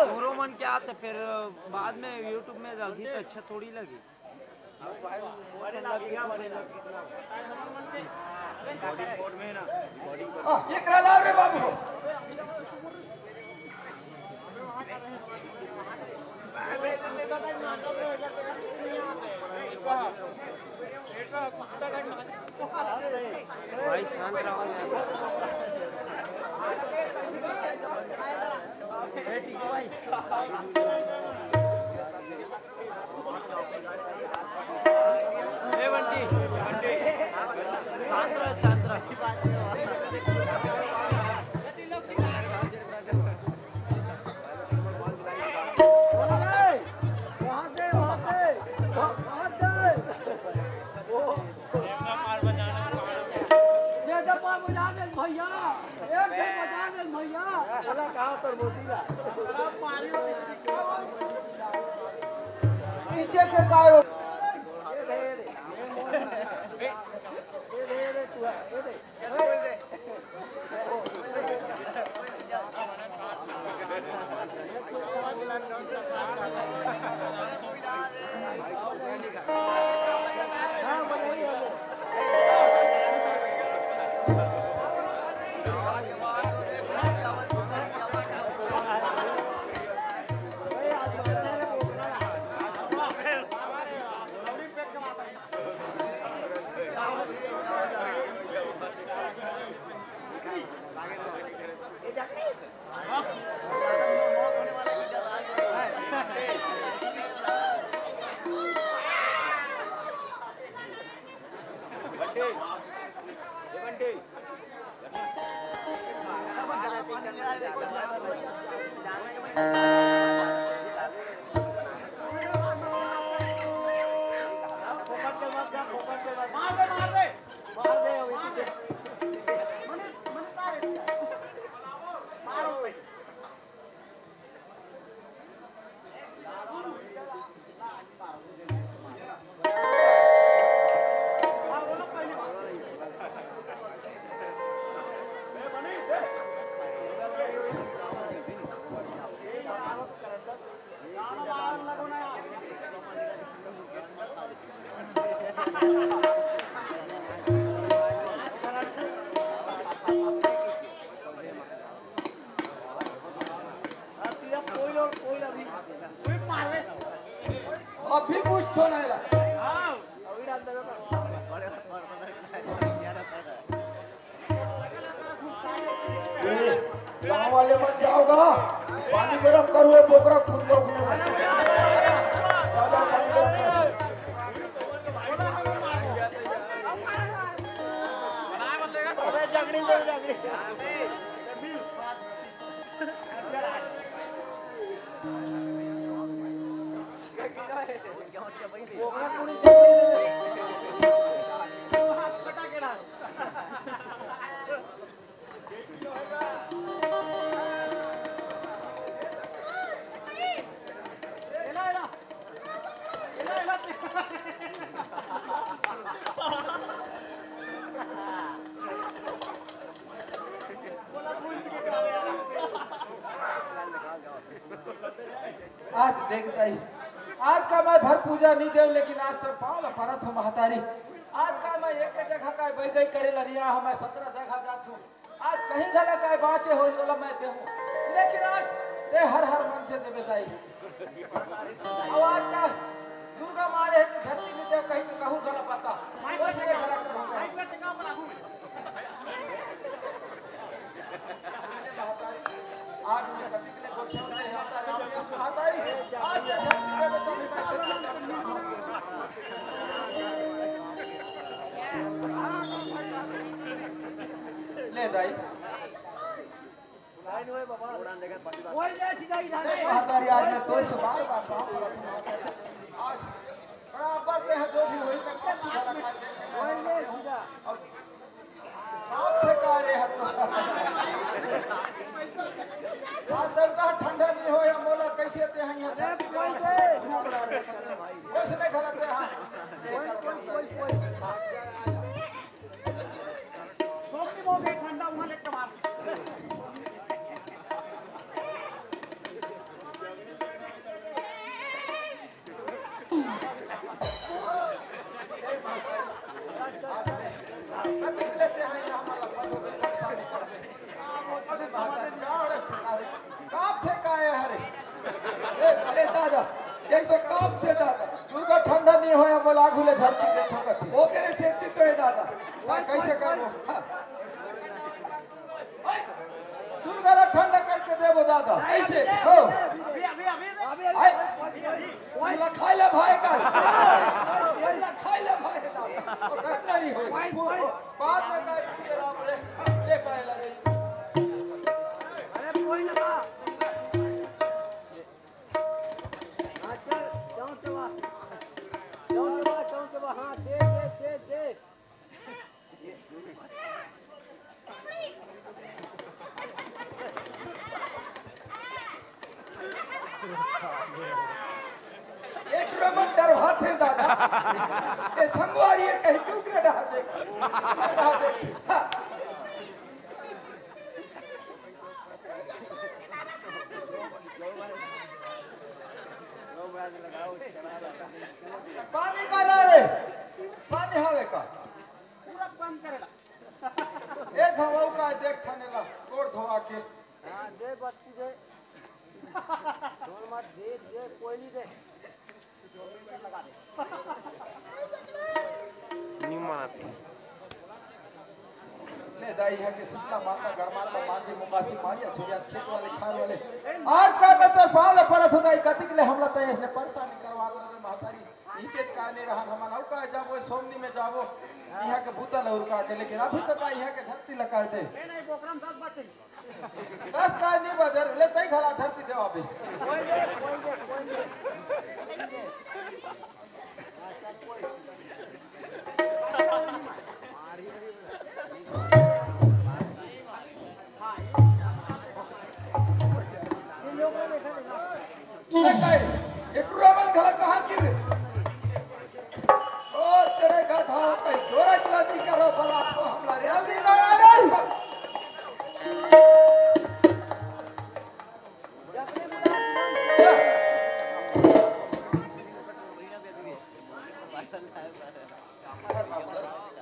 दोनों मन क्या आते फिर बाद में यूट्यूब में लगी तो अच्छा थोड़ी लगी। ये करा रे बाबू भाई शांत रहो बंटी शांत रहो शांत रहो। भैया एक बजा दे भैया बोला कहां तर मोतीला पीछे के कायो अभी कुछ तो नहीं ला गाँव वाले मत जाओगा पानी गरम करो पोखरा खुद जाओ आज देखता ही आज का मैं भर पूजा नहीं दे लेकिन आज तो पाँव परत हूँ महतारी। आज का मैं एक जगह का बैठ गई करे लड़िया हूँ मैं 17 जगह जात हूँ। आज कहीं गला का बाँचे हो बोला मैं दे हूँ लेकिन आज दे हर मन से दे बताई। अब आज का दुर्गा मारे है तो धरती में दे कहीं तो कहूँ गला पता आज मैं कति के लिए गोठे होते हैं महतारी आज ये धरती पे तो ले दाई महतारी आज मैं तो से बार पाँव पड़ा आज बराबर ते हैं जो भी वही मैं आप थे का रे आज तक का ठंडा नहीं हो या मोला कैसे ते हैं यहाँ कुछ नहीं गलत है हाँ जानते हैं यहाँ हमारा पदों के परेशानी कर दे अरे महाराज गाड़ ठेकाए काम ठेकाए हरे अरे दादा जैसे काम से दादा दुर्गा ठंडा नहीं होया मोला आगुले धरती के ठोकत वो करे खेती तो है दादा कैसे करबो दुर्गा ला ठंडा करके देबो दादा ऐसे हो अभी खाई ले भाई का खाई ले भाई दादा और घटना नहीं होई बाद में का राम रे ले पाए लगे अरे कोई ना जाऊं से वाह हाँ दे एक रमन डरवा थे दादा ये संगवारी है कहीं क्यों करे डहा दे हाँ। पानी का ला रे पानी हवे का पूरा बंद करेगा एक हवा का देख थाने ला गोड़ धोवा के हाँ दे बत्ती दे छोड़ मत दे कोयली दे लगा दे ले दाई है कि सुतला माता गड़माता मांझी मुंगासी मारिया छोरिया खेत वाले खाल वाले आज का मैं तो पाल परत होता है कतिक ले हमला तय इसने परेशानी करवा दे महतारी नीचे का नहीं रहा हम नौ का जाबो सोमनी में जाबो यहां के भूतल और का के लेकिन अभी तक यहां के धरती लगा दे नहीं बोकरम 10 बात 10 का नहीं बजर ले तई घला धरती देवा अभी कोई दे इट्रोमन घला कहां की रे ओ तेरे का था कई जोरा चलाती करो भला छो हमला जल्दी लगा रे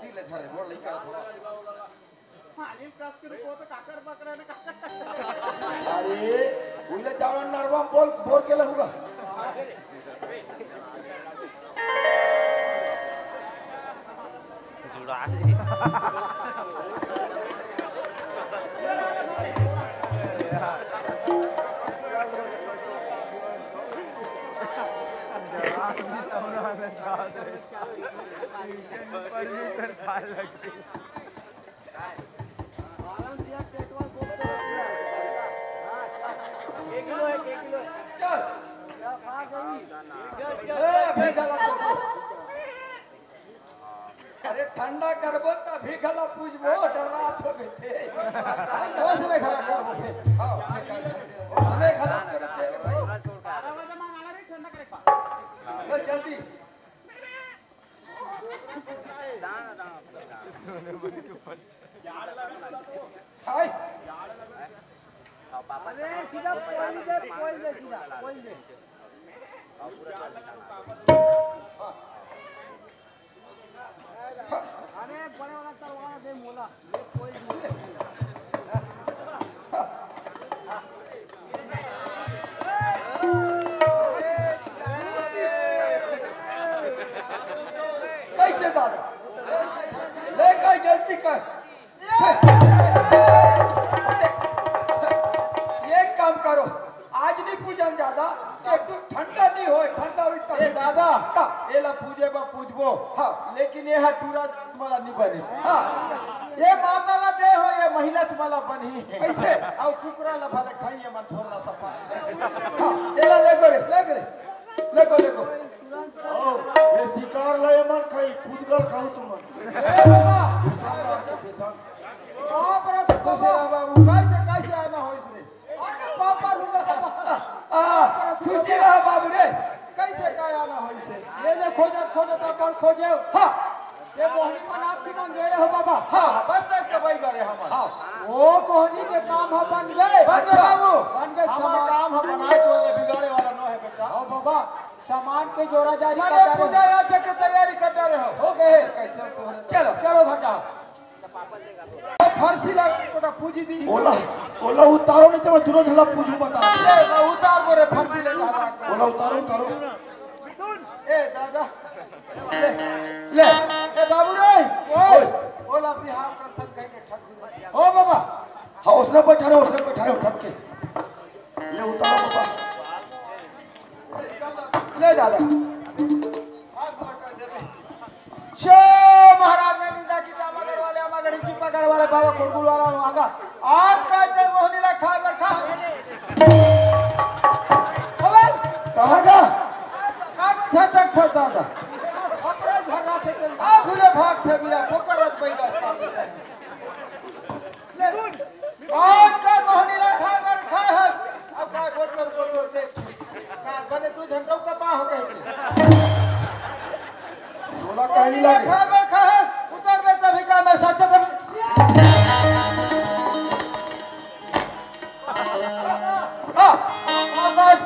दिले धरे बोल लई कर पानी कस के को तो काकर पकड़े ना अरे उले जावन नरवा बोल बोर के लहुगा जुड़ा चल अरे ठंडा करबो तभी गला पूजबो डरात हो बेटे दूसरे गला करबो हां दूसरे गला करते भाई आवाज मांगा रे ठंडा करे तो जल्दी हाय अरे सीधा कोई दे सीधा कोई दे अरे बड़े वाला तलवार दे मोला ये कोई कैसे दादा ले कोई गलती कर एक काम करो आज नहीं पूजन ज्यादा एक तो ठंडा नहीं हो ठंडा हुई तो ए दादा ये ला पूजे बा पूजबो हां लेकिन ये टूरा तुम्हारा नहीं बने हां ये माता ला दे हो ये महिला तुम्हारा बनी कैसे और कुकरा ला भले खाई ये मन छोड़ना सफा हां ये ला ले गो ओ ये शिकार ला ये मन खाई खुदगल खाऊ तुम ए बाबा बाबू कैसे आना हो इसने खुशी रहा बाबू रे कैसे का आना हो इसे ये ले खोजो तो कौन खोजे हां ये मोहनी मनाप की मन दे रहे हो बाबा हां बस तक के भाई करे हम हां वो मोहनी के काम हो बन गए बाबू बन गए हमारा काम है बनाए वाले बिगाड़े वाला न है बेटा ओ बाबा सामान के जोड़ा जारी मैंने पूजा आज के तैयारी कर रहे हो हो गए चलो चलो भटा फारसी ला कोटा पूजी दी ओला ओला उतारो नहीं तो मैं तुरंत हला पूछू बता ले ना उतार बोरे फारसी ले जा रहा ओला उतारो उतारो ए दादा ले ए बाबू रे ओए ओला बिहार कर सक के ठग ओ बाबा हाँ उसने बैठा रहे उठक के ले उतारो बाबा ले दादा शो महाराज ने निंदा की जामगढ़ वाले अमागढ़ी चिपगढ़ वाले बाबा कोटगुल वाला आगा आज का ते मोहनी ला खा बखा ओए कहाँ का का था चक था दादा अपने झरना से चल आ खुले भाग थे बिया पोकर रत बैठा ले आज का मोहनी ला खा बखा है अब का गोट देख का बने तू झंडों का पा हो गई ओला कहनी लगे खा है उतर में तभी का मैं सच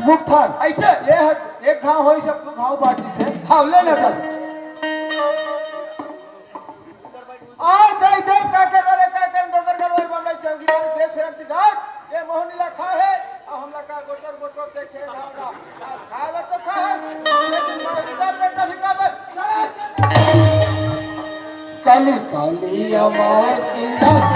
भुगतान ऐसे ये है एक घाव हो सब दो घाव बाची से हाँ ले ले चल आज दे दे का कर वाले का कर डोगर कर वाले बमलाई चौकीदार देख फिर अंतिम ये मोहनीला खा है और हमला का गोटर देखे खाओगा खाएगा तो खा है लेकिन मैं उतर में तभी का मैं काली काली आवाज की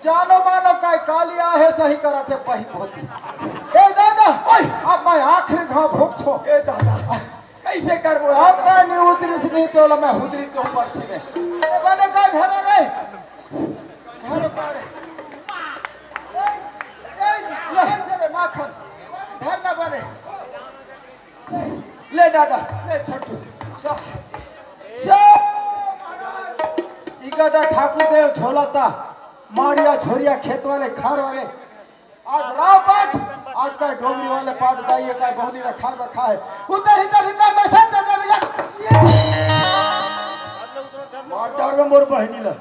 जानो मानो काय कालिया है सही करा थे पही होती ए दादा ओए अब मैं आखिरी घाव भोग छो ए दादा कैसे करबो अब का नहीं उतरी से नहीं तो मैं उतरी तो ऊपर से में बने का धरा नहीं घर पारे ए ले माखन धर ना बने ले दादा ले छोटू इगड़ा ठाकुर देव झोलाता मारिया झोरिया खेत वाले खार वाले आज राव पाठ आज का डोंगरी वाले पाठ दाइए का बहुनी ला खार बखा है उधर ही तभी का मैसेज दे भैया माटर में मोर बहनी ला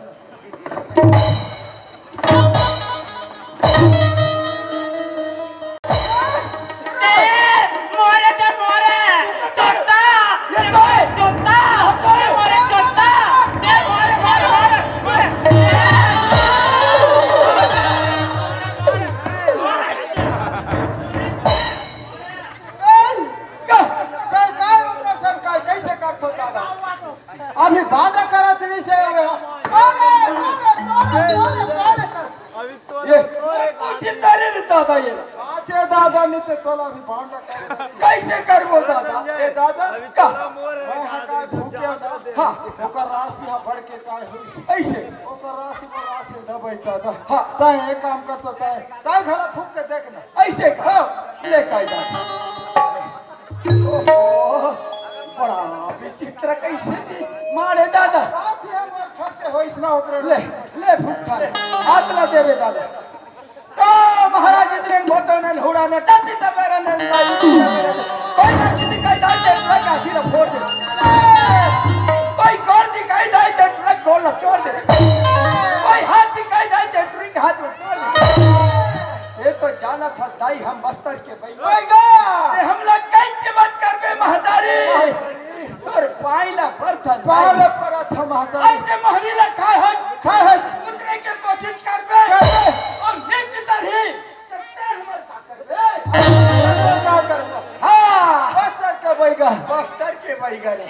अभी बाधा करा नहीं से ये दादा नित्य तोला भी बांधा कैसे करबो दादा ए दादा का मैं हका भूखे हां ओकर राशि हा बढ़ के काय होई ऐसे ओकर राशि दबै दादा हां ताय एक काम करता ताय घरा फूक के देखना ऐसे का ले काय दादा ओहो बड़ा विचित्र कैसे मारे दादा राशि हम खर्चे होइस ना ओकरे ले फूक हाथ ला देवे दादा तो महाराज इतने बोतों हुड़ा ने टट्टी तबेरा ने कोई ना दिखाई दाई ते ट्रक आखिर फोड़ दे कोई कौन दिखाई दाई ते ट्रक गोल छोड़ दे कोई हाथ दिखाई दाई ते ट्रक हाथ में छोड़ दे ये तो जाना था दाई हम बस्तर के बैठेगा ते हम लोग कैसे मत करबे महतारी तोर पाइला प्रथम महतारी ऐसे महरीला खाए है उतरे के कोशिश करबे और नेक्स्ट तरही हाँ बस्तर के बैगा रे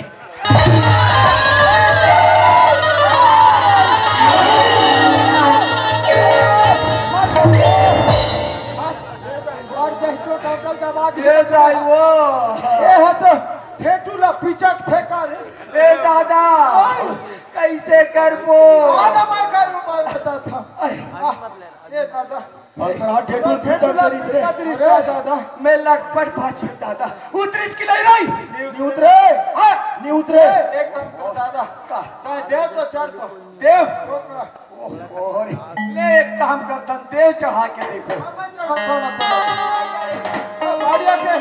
ये जाई वो ये है तो ठेठूला पिचक फेंका रे दादा कैसे करबो आना मैं कर बता था ये दादा और करा ठेठुर पिक्चर तेरी से उतरिस का दादा मैं लटपट बाछी दादा उतरिस की लई रही नी उतरे हाँ नी उतरे एक काम कर दादा का देव तो चढ़ तो देव ओह ले एक काम कर तन देव चढ़ा के देखो मैं चढ़ाता हूं ना तो गाड़िया के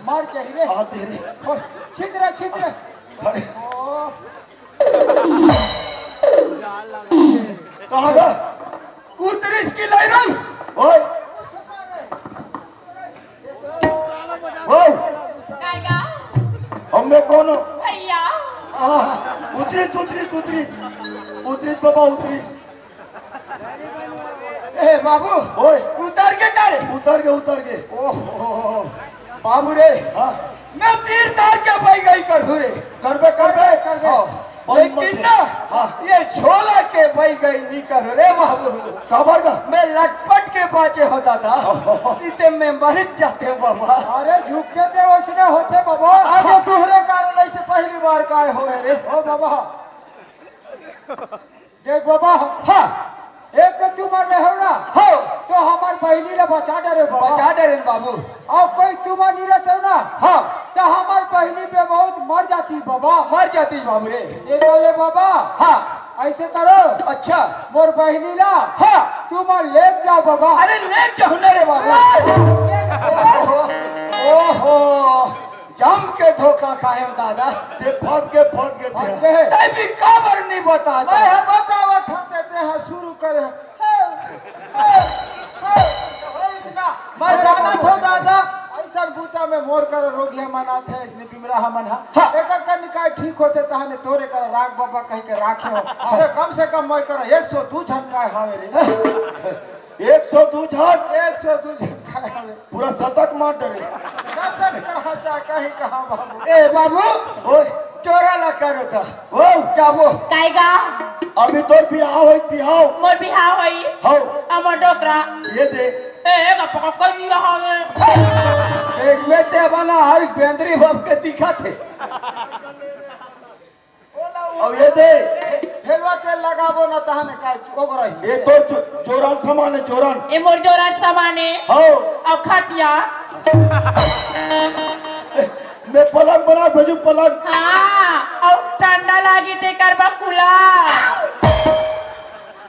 मार चाहिए हां तेरे छिद्र छिद्र कहां गया उतरिस की लई रही ओए ओए हमने कौन हो भैया उतरिस उतरिस उतरिस उतरिस बाबा उतरिस ए बाबू ओए उतर के करे उतर के ओहो बाबू रे हाँ मैं तीर तार के भाई गई कर रे करबे लेकिन ना हाँ ये छोला के भाई गई नहीं कर रे बाबू काबर का मैं लटपट के बाचे होता था इतने में मर जाते बाबा अरे झुकते थे उसने होते बाबा आज तुहरे कारण ऐसे पहली बार काय हो रे ओ बाबा देख बाबा हाँ एक तो तू मर रहे हो ना हो तो हमार बहनी ले बचा डरे बाबा बचा डरे बाबू और कोई तुम नहीं रहते हो ना हाँ तो हमार बहनी पे बहुत मर जाती बाबा मर जाती बाबू रे ये तो ले बाबा हाँ ऐसे करो अच्छा मोर बहनी ला हाँ तुम ले जाओ बाबा अरे ले जाओ ना रे बाबू ओहो जम के धोखा खाए दादा ते फंस गए थे तै भी काबर नहीं बता मैं बतावत हम देते हैं शुरू करे मैं जाना था दादा ऐसा बूटा में मोर कर रोगिया मनाते हैं इसने बिमरा हमन हा एक एक निकाय ठीक होते तहने तोरे कर राग बाबा कह के राखे हो अरे कम से कम मैं कर 102 झटका हावे रे 102 झट 102 झटका हावे पूरा शतक मार डरे शतक कहां जा कहीं कहां बाबू ए बाबू ओए चोरा ला करो था ओ जाबो कायगा अभी तोर बिहाव होई बिहाव मोर बिहाव होई हो हमर डोकरा ये दे ए गप्पा करी रहावे एक बेटे बना हर बेंद्री बाप के दिखा थे अब ये दे फेरवा तेल लगाबो ना तहने काय ओगरा ये तोर जोरान सामान है जोरान ए मोर जोरान सामाने हो और खटिया मैं पलंग बना भेजू पलंग हाँ और ठंडा लागी ते करबा कूलर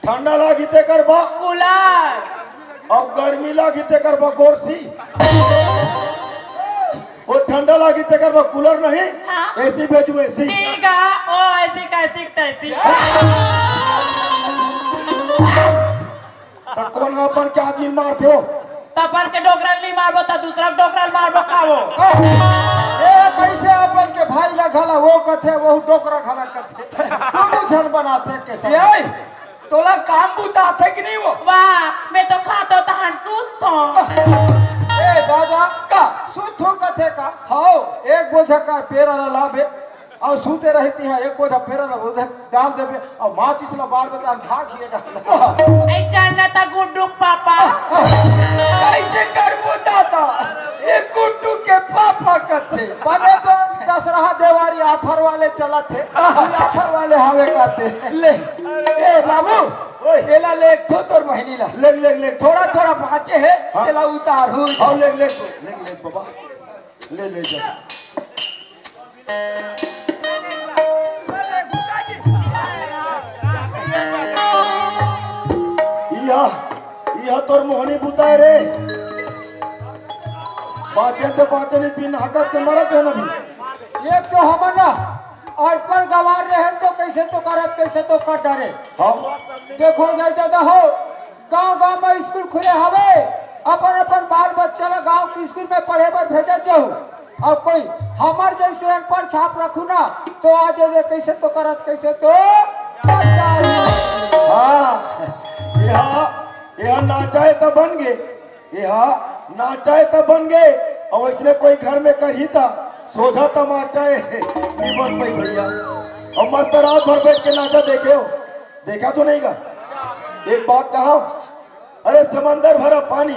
ठंडा लागी ते करबा कूलर अब गर्मी लागी ते करबा गोरसी वो ठंडा लागी ते करबा कूलर नहीं हाँ। एसी भेजू एसी ठीक है ओ ऐसी कैसी तैसी तो कौन अपन के आदमी मारते हो तपर के डोकरा नहीं मारबो तो दूसरा डोकरा मारबो खावो ए कैसे अपन के भाई लगला वो कथे वो डोकरा खला कथे दोनों जन बनाते के सब ए तोला काम बुता थे कि नहीं वो वाह मैं तो खातो तहन सूत तो ए दादा का सुथो कथे का हाओ एक बोझा का पेरा ला लाबे और सूते रहती है एक बोझा पेरा ला उधर डाल देबे और माचिस ला बार बता खा खिए डाल ऐ जानना था गुड्डू पापा कैसे कर बुताता एक गुड्डू के पापा कथे बने तो दशहरा देवारी ऑफर वाले चला थे ऑफर वाले हवे कहते ले बाबू ओए। केला ले एक थो तोर महीनी ला लेग लेग लेग थोड़ा थोड़ा बाँचे है हाँ। केला उतारू आओ लेग लेग लेग लेग बाबा ले ले जा यह तोर मोहनी बुताए रे बातें नहीं बिन हकत के मरत है ना भी एक तो हमन ना और पर गवार रहे तो कैसे तो करत कैसे तो कर डरे हाँ देखो दादा हो गांव गांव में स्कूल खुले हवे अपन अपन बाल बच्चा ला गांव के स्कूल में पढ़े बर भेजत जाऊ और कोई हमार जैसे अनपढ़ छाप रखू ना तो आज ये कैसे तो करत कैसे तो कर जाई। हाँ यह नाचाए तब बन गए यह नाचाए तब बन गए और इसने कोई घर में कही था सोझा तमाचाए नहीं बन पाई भैया और मस्त रात भर बैठ के नाचा देखे हो देखा तो नहीं का एक बात कहा अरे समंदर भरा पानी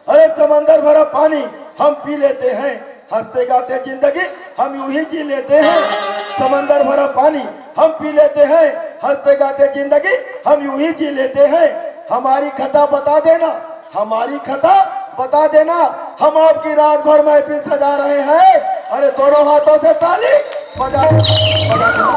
अरे समंदर भरा पानी हम पी लेते हैं हंसते गाते जिंदगी हम यूं ही जी लेते हैं समंदर भरा पानी हम पी लेते हैं हंसते गाते जिंदगी हम यूं ही जी लेते हैं हमारी खता बता देना हमारी खता बता देना हम आपकी रात भर महफिल सजा रहे हैं अरे दोनों हाथों से ताली बजा देना